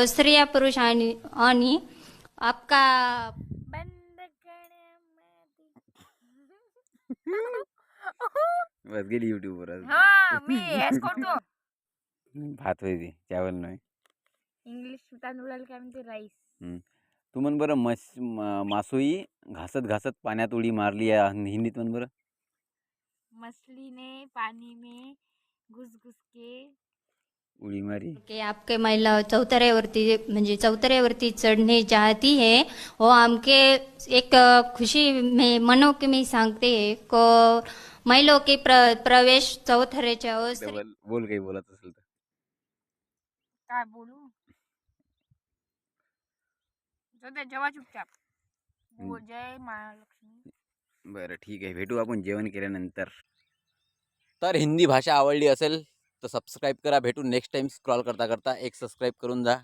स्त्रिया पुरुष आणि आपका बंद करण्यामध्ये बस गेली युट्यूबवर आज. हा मी हेच करतो. भात होती चावल नाही. इंग्लिश तांदूळाला काय म्हणते, राईस. तू म्हण बरं मासोई घासत घासत पाण्यात उडी मारली या हिंदीत म्हण बरं. मछली ने पानी में घुस घुस के उडी मारी. कि आपके महिला चौतऱ्यावरती म्हणजे चौतऱ्यावरती चढ़ने चाहती है वो हमके एक खुशी में मनो की मी सांगते है को महिलाओं की प्रवेश चौथऱ्याच्या डबल बोल काही बोलत असेल तर. काय बोलू. सध्या जेव्हा चुपचाप बोल. जय महालक्ष्मी. बरं ठीक आहे, भेटू आपण जेवण केल्यानंतर. तर हिंदी भाषा आवडली असेल तर सबस्क्राईब करा. भेटू नेक्स्ट टाइम. स्क्रॉल करता करता एक सबस्क्राईब करून जा.